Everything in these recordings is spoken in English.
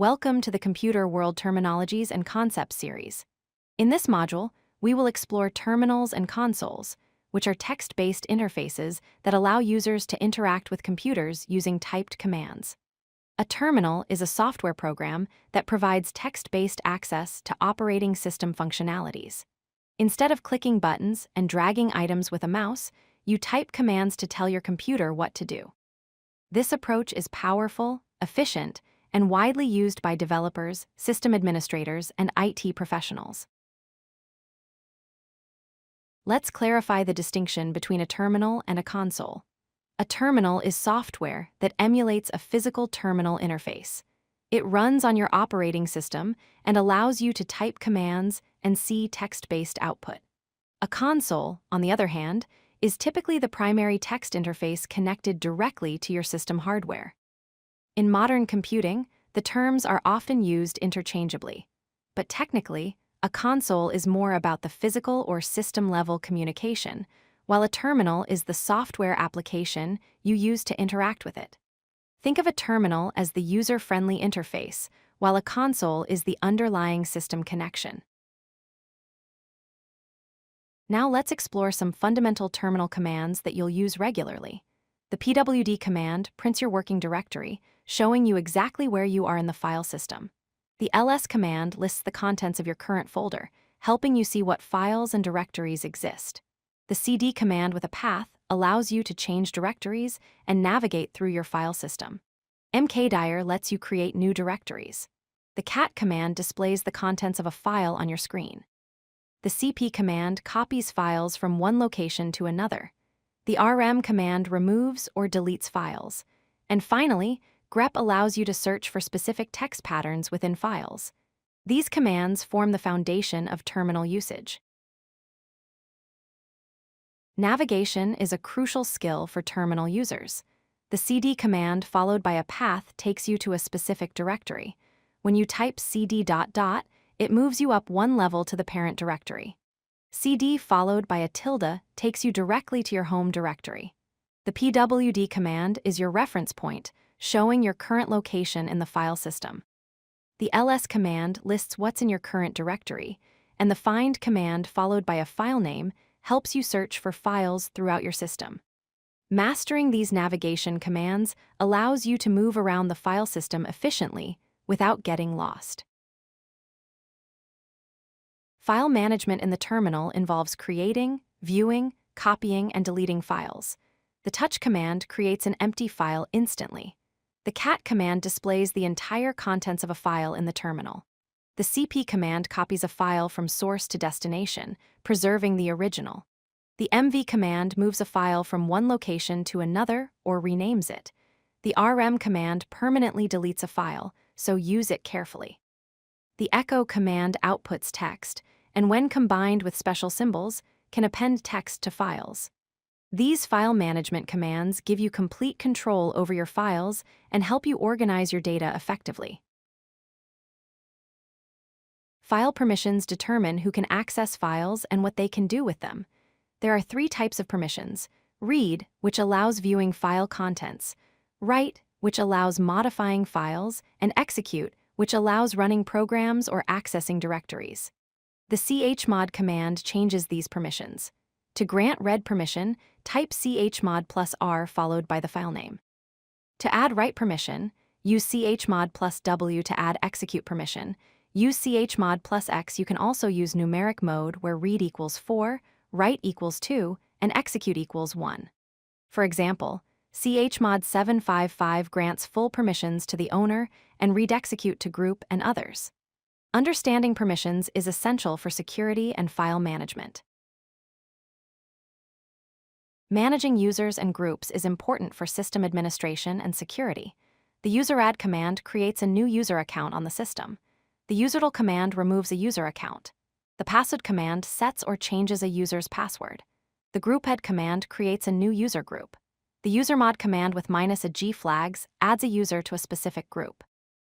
Welcome to the Computer World Terminologies and Concepts series. In this module, we will explore terminals and consoles, which are text-based interfaces that allow users to interact with computers using typed commands. A terminal is a software program that provides text-based access to operating system functionalities. Instead of clicking buttons and dragging items with a mouse, you type commands to tell your computer what to do. This approach is powerful, efficient, and widely used by developers, system administrators, and IT professionals. Let's clarify the distinction between a terminal and a console. A terminal is software that emulates a physical terminal interface. It runs on your operating system and allows you to type commands and see text-based output. A console, on the other hand, is typically the primary text interface connected directly to your system hardware. In modern computing, the terms are often used interchangeably, but technically, a console is more about the physical or system-level communication, while a terminal is the software application you use to interact with it. Think of a terminal as the user-friendly interface, while a console is the underlying system connection. Now let's explore some fundamental terminal commands that you'll use regularly. The pwd command prints your working directory, showing you exactly where you are in the file system. The ls command lists the contents of your current folder, helping you see what files and directories exist. The cd command with a path allows you to change directories and navigate through your file system. mkdir lets you create new directories. The cat command displays the contents of a file on your screen. The cp command copies files from one location to another. The rm command removes or deletes files. And finally, grep allows you to search for specific text patterns within files. These commands form the foundation of terminal usage. Navigation is a crucial skill for terminal users. The cd command followed by a path takes you to a specific directory. When you type cd ... it moves you up one level to the parent directory. cd followed by a tilde takes you directly to your home directory. The pwd command is your reference point, showing your current location in the file system. The ls command lists what's in your current directory, and the find command followed by a file name helps you search for files throughout your system. Mastering these navigation commands allows you to move around the file system efficiently without getting lost. File management in the terminal involves creating, viewing, copying, and deleting files. The touch command creates an empty file instantly. The cat command displays the entire contents of a file in the terminal. The cp command copies a file from source to destination, preserving the original. The mv command moves a file from one location to another or renames it. The rm command permanently deletes a file, so use it carefully. The echo command outputs text, and when combined with special symbols, can append text to files. These file management commands give you complete control over your files and help you organize your data effectively. File permissions determine who can access files and what they can do with them. There are three types of permissions: read, which allows viewing file contents; write, which allows modifying files; and execute, which allows running programs or accessing directories. The chmod command changes these permissions. To grant read permission, type chmod plus r followed by the file name. To add write permission, use chmod plus w to add execute permission. Use chmod plus x. You can also use numeric mode where read equals 4, write equals 2, and execute equals 1. For example, chmod 755 grants full permissions to the owner and read execute to group and others. Understanding permissions is essential for security and file management. Managing users and groups is important for system administration and security. The useradd command creates a new user account on the system. The usertl command removes a user account. The passwd command sets or changes a user's password. The grouped command creates a new user group. The usermod command with -a flags adds a user to a specific group.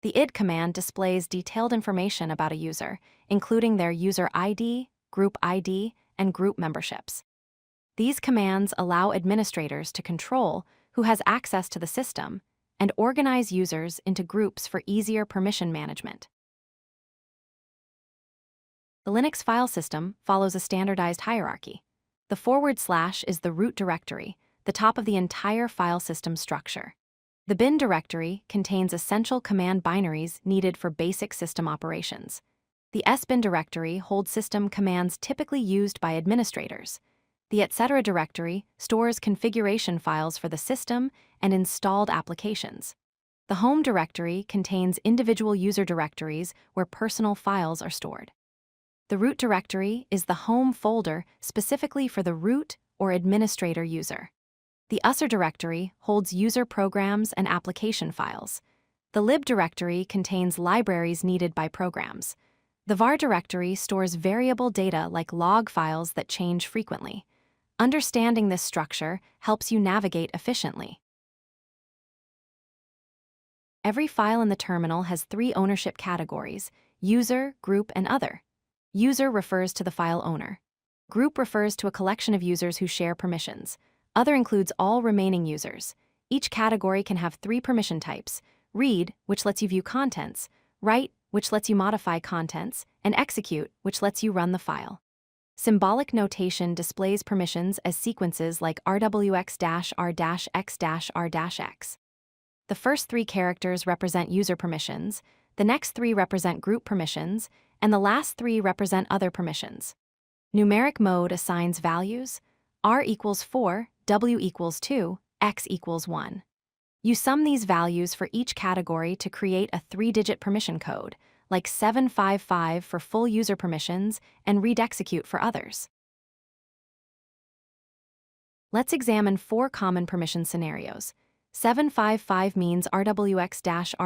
The id command displays detailed information about a user, including their user ID, group ID, and group memberships. These commands allow administrators to control who has access to the system and organize users into groups for easier permission management. The Linux file system follows a standardized hierarchy. The / is the root directory, the top of the entire file system structure. The bin directory contains essential command binaries needed for basic system operations. The sbin directory holds system commands typically used by administrators. The etc. directory stores configuration files for the system and installed applications. The home directory contains individual user directories where personal files are stored. The root directory is the home folder specifically for the root or administrator user. The usr directory holds user programs and application files. The lib directory contains libraries needed by programs. The var directory stores variable data like log files that change frequently. Understanding this structure helps you navigate efficiently. Every file in the terminal has 3 ownership categories: user, group, and other. User refers to the file owner. Group refers to a collection of users who share permissions. Other includes all remaining users. Each category can have 3 permission types: read, which lets you view contents; write, which lets you modify contents; and execute, which lets you run the file. Symbolic notation displays permissions as sequences like rwx-r-x-r-x. The first 3 characters represent user permissions, the next 3 represent group permissions, and the last 3 represent other permissions. Numeric mode assigns values: r equals 4, w equals 2, x equals 1. You sum these values for each category to create a 3-digit permission code, like 755 for full user permissions and read execute for others. Let's examine 4 common permission scenarios. 755 means rwx-r-x-r-x.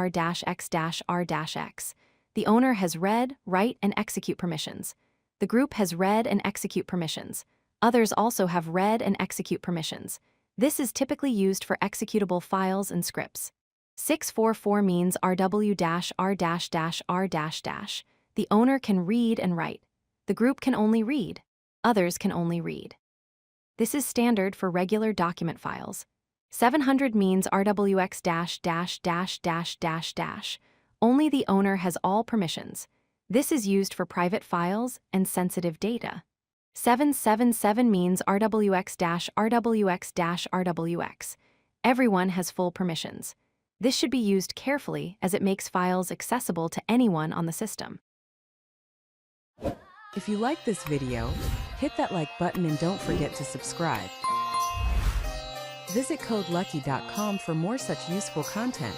The owner has read, write, and execute permissions. The group has read and execute permissions. Others also have read and execute permissions. This is typically used for executable files and scripts. 644 means rw-r-r-. The owner can read and write. The group can only read. Others can only read. This is standard for regular document files. 700 means rwx-. Only the owner has all permissions. This is used for private files and sensitive data. 777 means rwx-. Everyone has full permissions. This should be used carefully as it makes files accessible to anyone on the system. If you like this video, hit that like button and don't forget to subscribe. Visit codelucky.com for more such useful content.